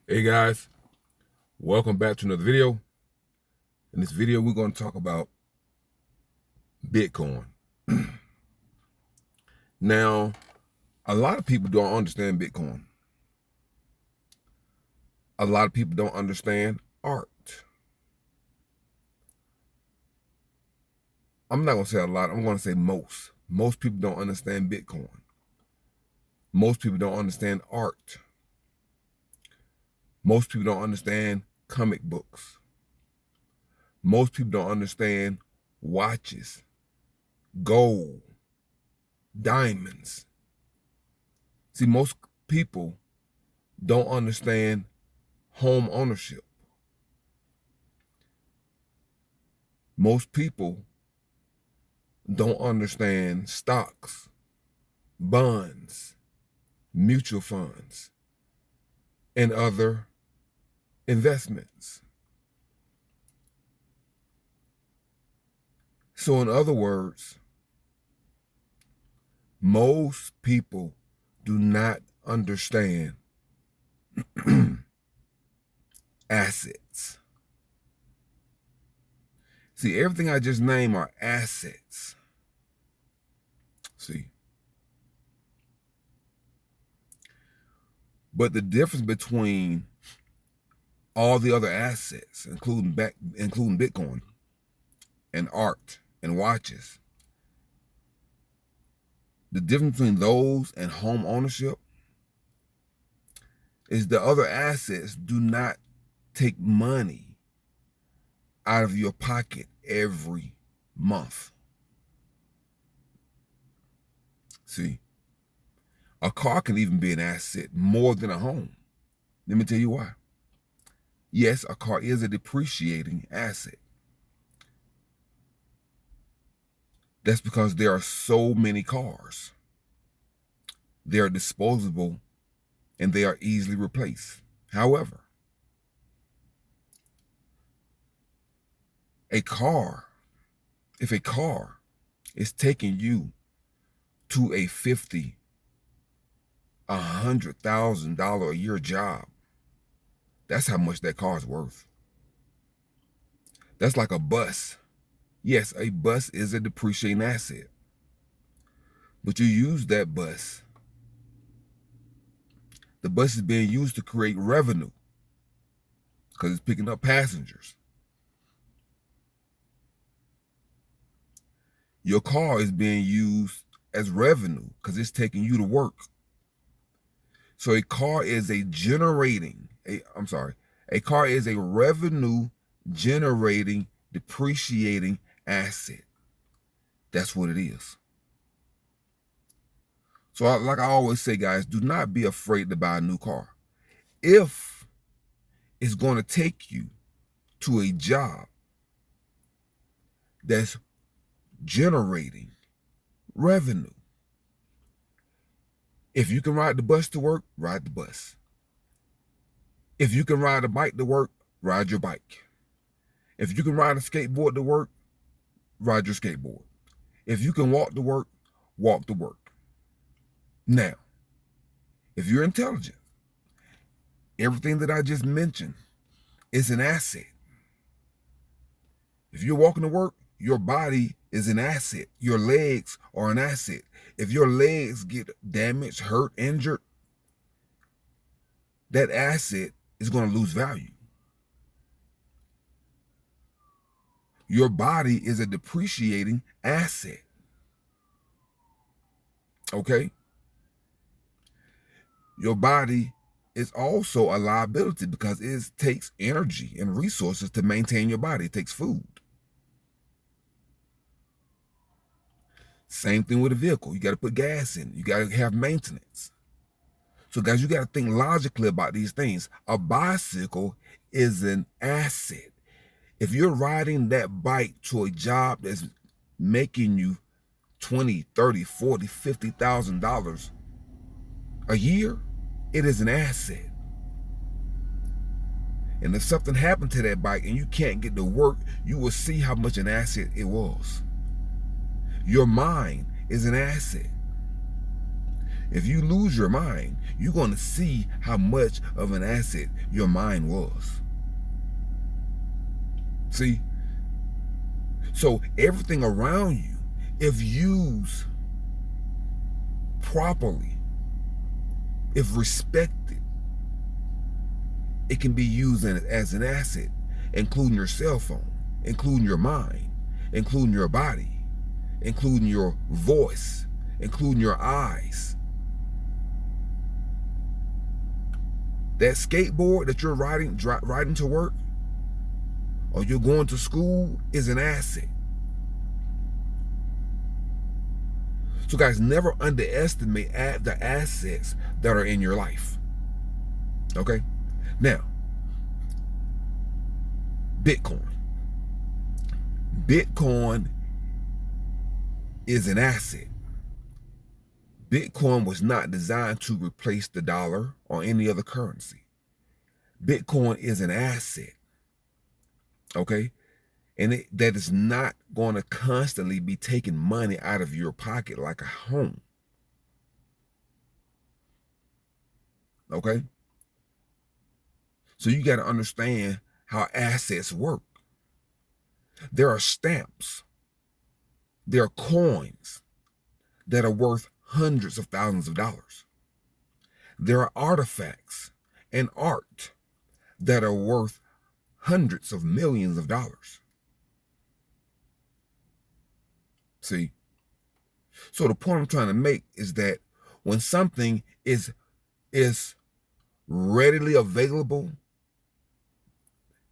Hey guys, welcome back to another video. In this video, we're going to talk about Bitcoin. Now, a lot of people don't understand Bitcoin. A lot of people don't understand art. I'm not going to say a lot, I'm going to say most. Most people don't understand Bitcoin. Most people don't understand art. Most people don't understand comic books. Most people don't understand watches, gold, diamonds. See, most people don't understand home ownership. Most people don't understand stocks, bonds, mutual funds, and other investments. So in other words, most people do not understand assets. See, everything I just named are assets. See. But the difference between all the other assets, including Bitcoin and art and watches, the difference between those and home ownership is the other assets do not take money out of your pocket every month. See, a car can even be an asset more than a home. Let me tell you why. Yes, a car is a depreciating asset. That's because there are so many cars. They are disposable and they are easily replaced. However, if a car is taking you to a $50,000, $100,000 a year job, that's how much that car is worth. That's like a bus. Yes, a bus is a depreciating asset, but you use that bus. The bus is being used to create revenue because it's picking up passengers. Your car is being used as revenue because it's taking you to work. So a car is a revenue generating, depreciating asset. That's what it is. So like I always say, guys, do not be afraid to buy a new car. If it's going to take you to a job that's generating revenue. If you can ride the bus to work, ride the bus. If you can ride a bike to work, ride your bike. If you can ride a skateboard to work, ride your skateboard. If you can walk to work, walk to work. Now, if you're intelligent, everything that I just mentioned is an asset. If you're walking to work, your body is an asset. Your legs are an asset. If your legs get damaged, hurt, injured, that asset is going to lose value. Your body is a depreciating asset. Okay? Your body is also a liability because it takes energy and resources to maintain your body. It takes food. Same thing with a vehicle. You got to put gas in. You got to have maintenance. So guys, you got to think logically about these things. A bicycle is an asset. If you're riding that bike to a job that's making you $20, $30, $40, $50,000 a year, it is an asset. And if something happened to that bike and you can't get to work, you will see how much an asset it was. Your mind is an asset. If you lose your mind, you're going to see how much of an asset your mind was. See? So everything around you, if used properly, if respected, it can be used as an asset, including your cell phone, including your mind, including your body, including your voice, including your eyes. That skateboard that you're riding to work, or you're going to school, is an asset. So guys, never underestimate the assets that are in your life. Okay? Now, Bitcoin. Bitcoin is an asset. Bitcoin was not designed to replace the dollar or any other currency. Bitcoin is an asset. Okay? And that is not going to constantly be taking money out of your pocket like a home. Okay? So you got to understand how assets work. There are stamps. There are coins that are worth hundreds of thousands of dollars. There are artifacts and art that are worth hundreds of millions of dollars. See? So the point I'm trying to make is that when something is readily available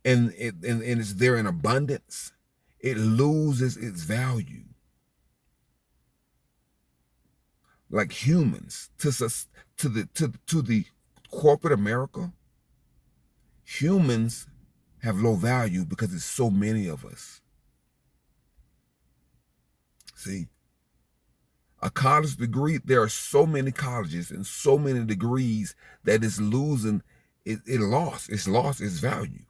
and it's there in abundance, it loses its value. Like humans, to the corporate America, humans have low value because there's so many of us. See, a college degree, there are so many colleges and so many degrees that it's losing, it's lost its value.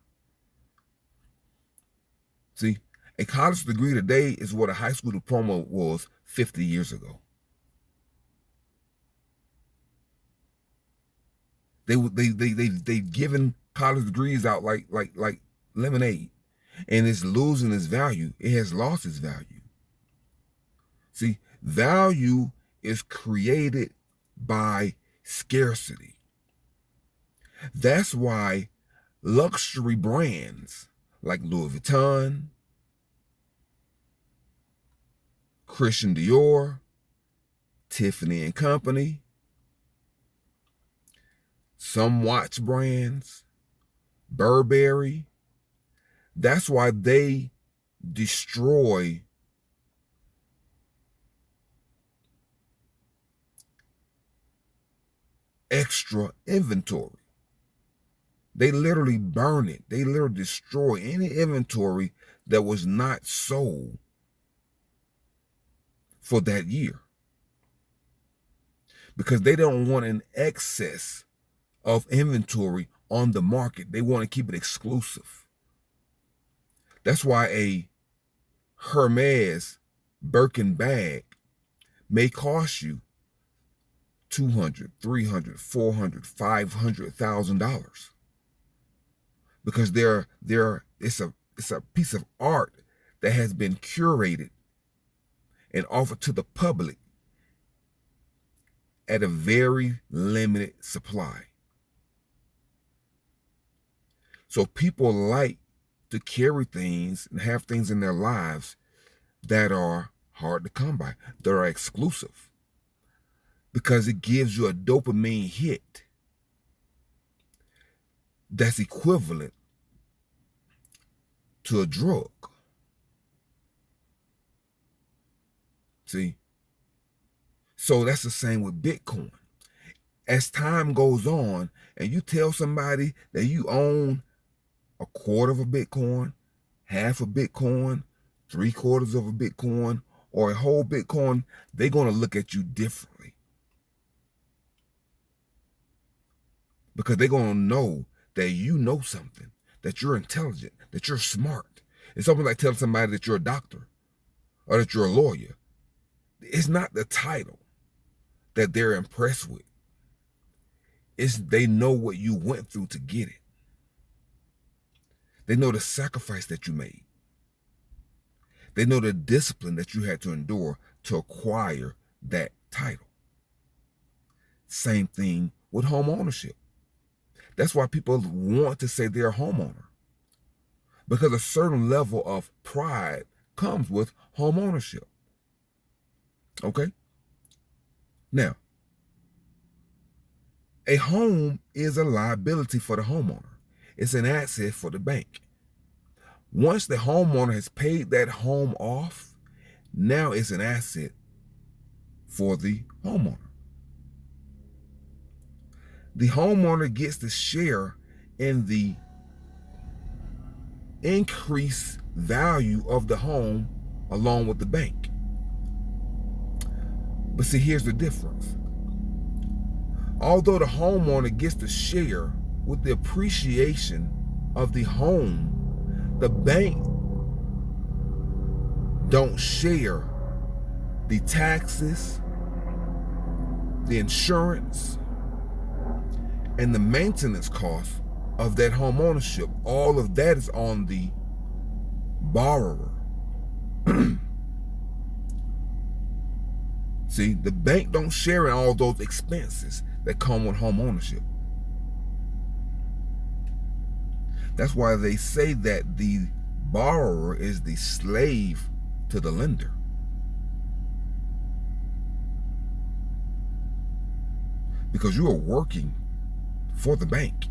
See, a college degree today is what a high school diploma was 50 years ago. They given college degrees out like lemonade, and it's losing its value. It has lost its value. See, value is created by scarcity. That's why luxury brands like Louis Vuitton, Christian Dior, Tiffany and Company, some watch brands, Burberry, that's why they destroy extra inventory. They literally burn it. They literally destroy any inventory that was not sold for that year, because they don't want an excess of inventory on the market. They want to keep it exclusive. That's why a Hermes Birkin bag may cost you $200,000, $300,000, $400,000, $500,000, because it's a piece of art that has been curated and offered to the public at a very limited supply. So people like to carry things and have things in their lives that are hard to come by, that are exclusive, because it gives you a dopamine hit that's equivalent to a drug. See? So that's the same with Bitcoin. As time goes on and you tell somebody that you own a quarter of a Bitcoin, half a Bitcoin, 3/4 of a Bitcoin, or a whole Bitcoin, they're going to look at you differently, because they're going to know that you know something, that you're intelligent, that you're smart. It's something like telling somebody that you're a doctor or that you're a lawyer. It's not the title. that they're impressed with. It's they know what you went through to get it. They know the sacrifice that you made. They know the discipline that you had to endure to acquire that title. Same thing with home ownership. That's why people want to say they're a homeowner, because a certain level of pride comes with home ownership. Okay? Now, a home is a liability for the homeowner. It's an asset for the bank. Once the homeowner has paid that home off, now it's an asset for the homeowner. The homeowner gets to share in the increased value of the home along with the bank. But see, here's the difference. Although the homeowner gets to share with the appreciation of the home, the bank don't share the taxes, the insurance, and the maintenance costs of that home ownership. All of that is on the borrower. See, the bank don't share in all those expenses that come with home ownership. That's why they say that the borrower is the slave to the lender. Because you are working for the bank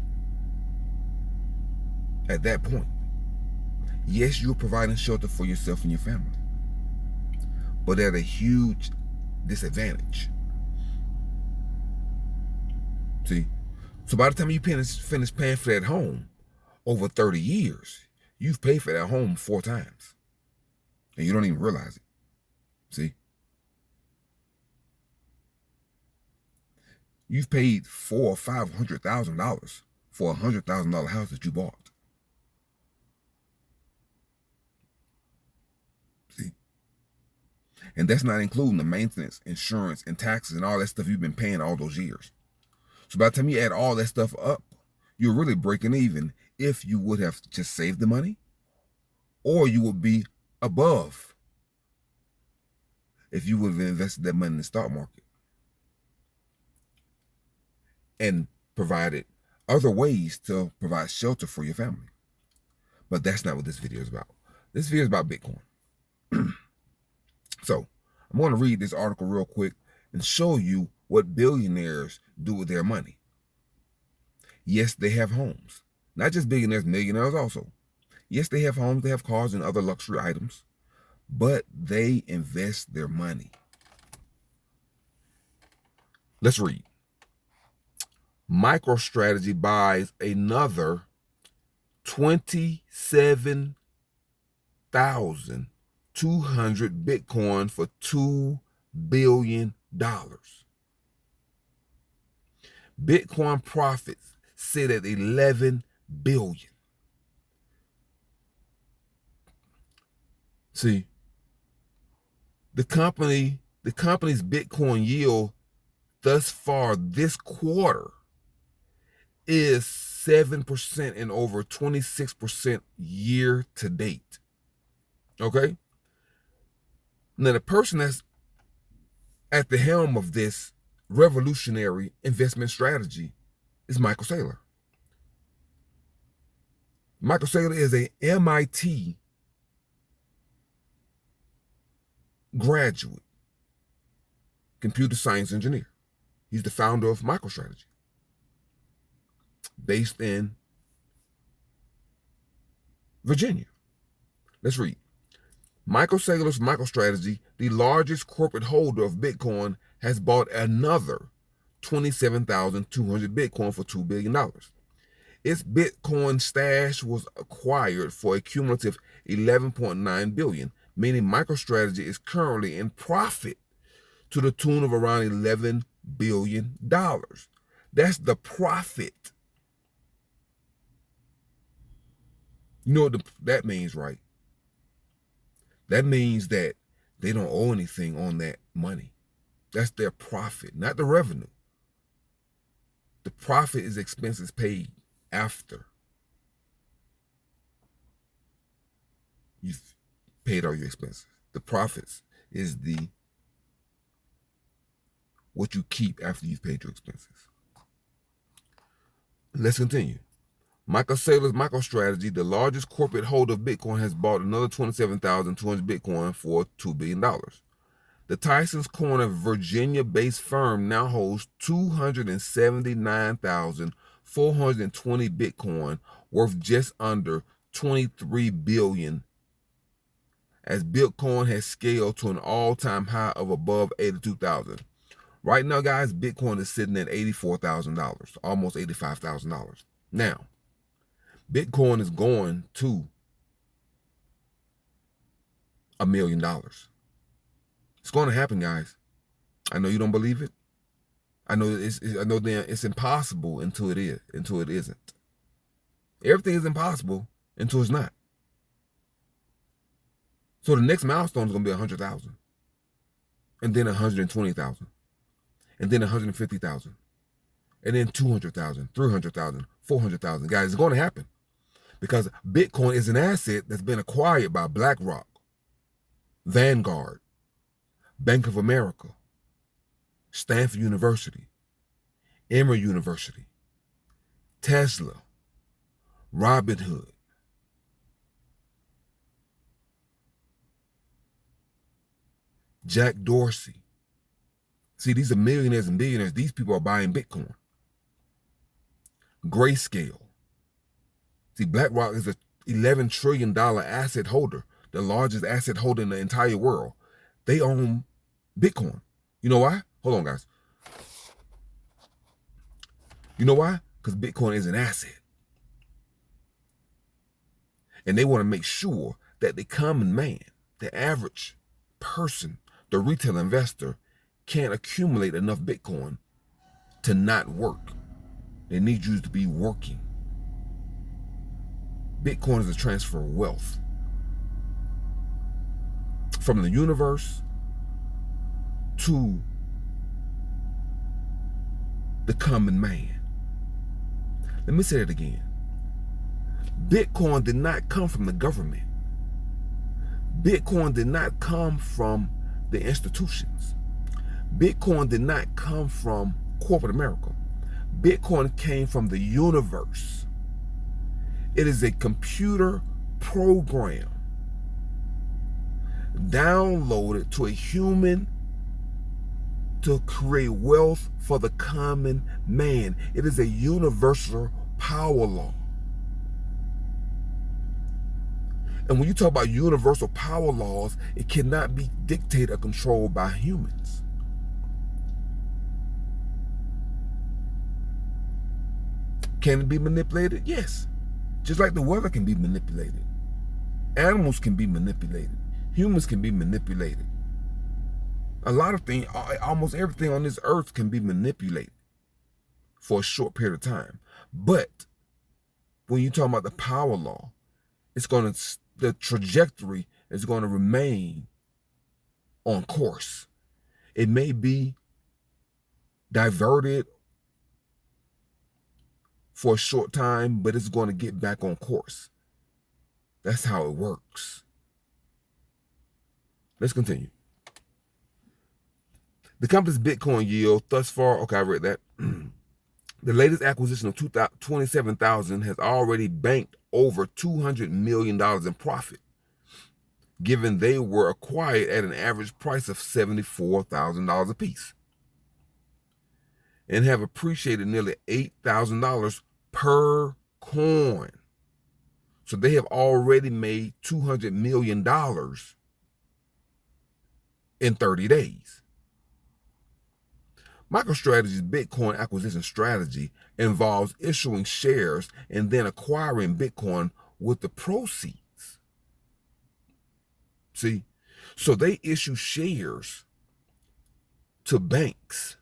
at that point. Yes, you're providing shelter for yourself and your family, but at a huge disadvantage. See, so by the time you finish paying for that home over 30 years, you've paid for that home 4 times, and you don't even realize it. See, you've paid $400,000 or $500,000 for $100,000 house that you bought. See, and that's not including the maintenance, insurance, and taxes and all that stuff you've been paying all those years. So by the time you add all that stuff up, you're really breaking even if you would have just saved the money, or you would be above if you would have invested that money in the stock market and provided other ways to provide shelter for your family. But that's not what this video is about. This video is about Bitcoin. So I'm going to read this article real quick and show you what billionaires do with their money. Yes, they have homes. Not just billionaires, millionaires also. Yes, they have homes, they have cars and other luxury items, but they invest their money. Let's read. MicroStrategy buys another 27,200 Bitcoin for $2 billion. Bitcoin profits sit at 11 billion. See, the company's Bitcoin yield thus far this quarter is 7% and over 26% year to date. Okay? Now, the person that's at the helm of this revolutionary investment strategy is Michael Saylor. Michael Saylor is a MIT graduate computer science engineer. He's the founder of MicroStrategy, based in Virginia. Let's read. Michael Saylor's MicroStrategy, the largest corporate holder of Bitcoin, has bought another 27,200 Bitcoin for $2 billion. Its Bitcoin stash was acquired for a cumulative $11.9 billion, meaning MicroStrategy is currently in profit to the tune of around $11 billion. That's the profit. You know what that means, right? That means that they don't owe anything on that money. That's their profit, not the revenue. The profit is expenses paid after you've paid all your expenses. The profits is what you keep after you've paid your expenses. Let's continue. Saylor's MicroStrategy, the largest corporate holder of Bitcoin, has bought another 27,200 Bitcoin for $2 billion. The Tysons Corner, Virginia-based firm now holds 279,420 Bitcoin, worth just under $23 billion, as Bitcoin has scaled to an all-time high of above 82,000. Right now, guys, Bitcoin is sitting at $84,000, almost $85,000. Now, Bitcoin is going to $1 million. It's going to happen, guys. I know you don't believe it. I know it's impossible until it isn't. Everything is impossible until it's not. So the next milestone is going to be 100,000, and then 120,000, and then 150,000, and then 200,000, 300,000, 400,000. Guys, it's going to happen because Bitcoin is an asset that's been acquired by BlackRock, Vanguard, Bank of America, Stanford University, Emory University, Tesla, Robinhood, Jack Dorsey. See, these are millionaires and billionaires. These people are buying Bitcoin. Grayscale. See, BlackRock is a $11 trillion asset holder, the largest asset holder in the entire world. They own Bitcoin. You know why? Hold on, guys. You know why? Because Bitcoin is an asset. And they want to make sure that the common man, the average person, the retail investor, can't accumulate enough Bitcoin to not work. They need you to be working. Bitcoin is a transfer of wealth from the universe to the common man. Let me say that again. Bitcoin did not come from the government. Bitcoin did not come from the institutions. Bitcoin did not come from corporate America. Bitcoin came from the universe. It is a computer program downloaded to a human to create wealth for the common man. It is a universal power law. And when you talk about universal power laws, it cannot be dictated or controlled by humans. Can it be manipulated? Yes. Just like the weather can be manipulated. Animals can be manipulated. Humans can be manipulated. A lot of things, almost everything on this earth can be manipulated for a short period of time. But when you're talking about the power law, the trajectory is going to remain on course. It may be diverted for a short time, but it's going to get back on course. That's how it works. Let's continue. The company's Bitcoin yield thus far, okay, I read that. The latest acquisition of 27,000 has already banked over $200 million in profit, given they were acquired at an average price of $74,000 a piece, and have appreciated nearly $8,000 per coin. So they have already made $200 million in 30 days. MicroStrategy's Bitcoin acquisition strategy involves issuing shares and then acquiring Bitcoin with the proceeds. See, so they issue shares to banks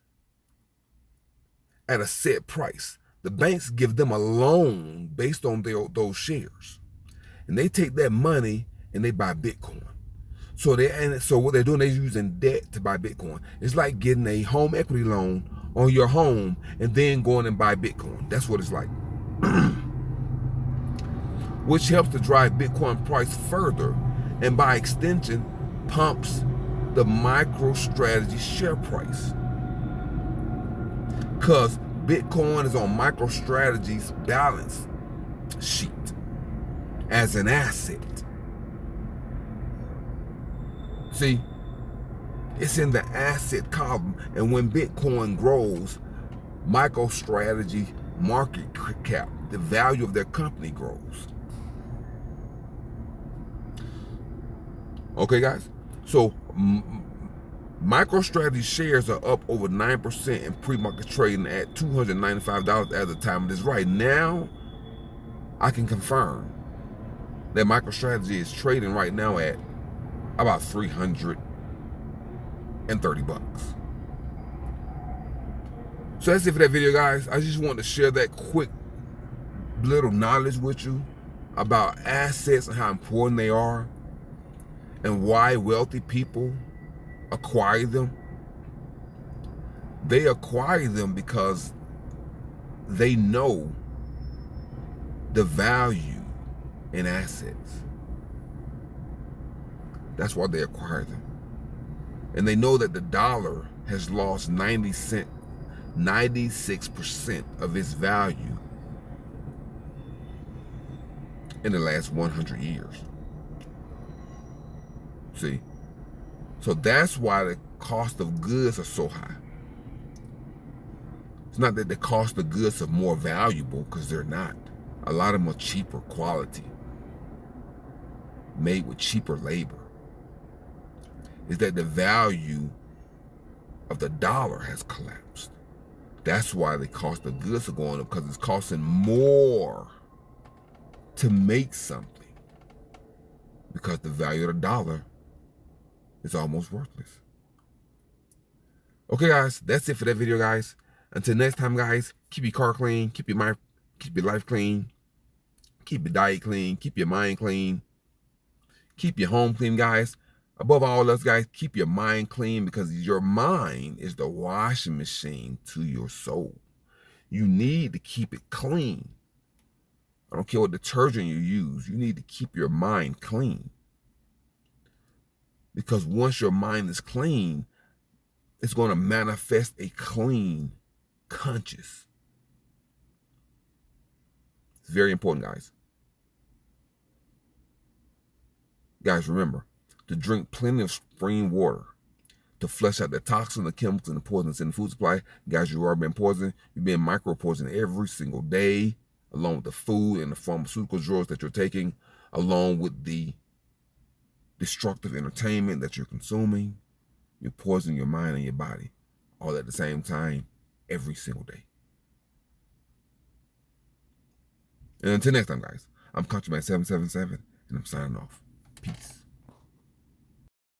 at a set price. The banks give them a loan based on those shares. And they take that money and they buy Bitcoin. So what they're doing, they're using debt to buy Bitcoin. It's like getting a home equity loan on your home and then going and buy Bitcoin. That's what it's like. Which helps to drive Bitcoin price further, and by extension, pumps the MicroStrategy share price. Because Bitcoin is on MicroStrategy's balance sheet as an asset. See, it's in the asset column, and when Bitcoin grows, MicroStrategy market cap, the value of their company grows. Okay, guys? So MicroStrategy shares are up over 9% in pre-market trading at $295 at the time of this. Right now, I can confirm that MicroStrategy is trading right now at about $330. So that's it for that video, guys. I just wanted to share that quick little knowledge with you about assets and how important they are and why wealthy people acquire them. They acquire them because they know the value in assets. That's why they acquire them. And they know that the dollar has lost 96% of its value in the last 100 years. See? So that's why the cost of goods are so high. It's not that the cost of goods are more valuable, because they're not. A lot of them are cheaper quality, made with cheaper labor. Is that the value of the dollar has collapsed. That's why the cost of goods are going up, because it's costing more to make something, because the value of the dollar is almost worthless. Okay, guys, that's it for that video, guys. Until next time, guys, keep your car clean, keep your life clean, keep your diet clean, keep your mind clean, keep your home clean, guys. Above all else, guys, keep your mind clean, because your mind is the washing machine to your soul. You need to keep it clean. I don't care what detergent you use. You need to keep your mind clean. Because once your mind is clean, it's going to manifest a clean conscious. It's very important, guys. Guys, remember to drink plenty of spring water to flush out the toxins, the chemicals, and the poisons in the food supply. Guys, you are being poisoned. You're being micro-poisoned every single day, along with the food and the pharmaceutical drugs that you're taking, along with the destructive entertainment that you're consuming. You're poisoning your mind and your body all at the same time, every single day. And until next time, guys, I'm CountryMan777, and I'm signing off. Peace.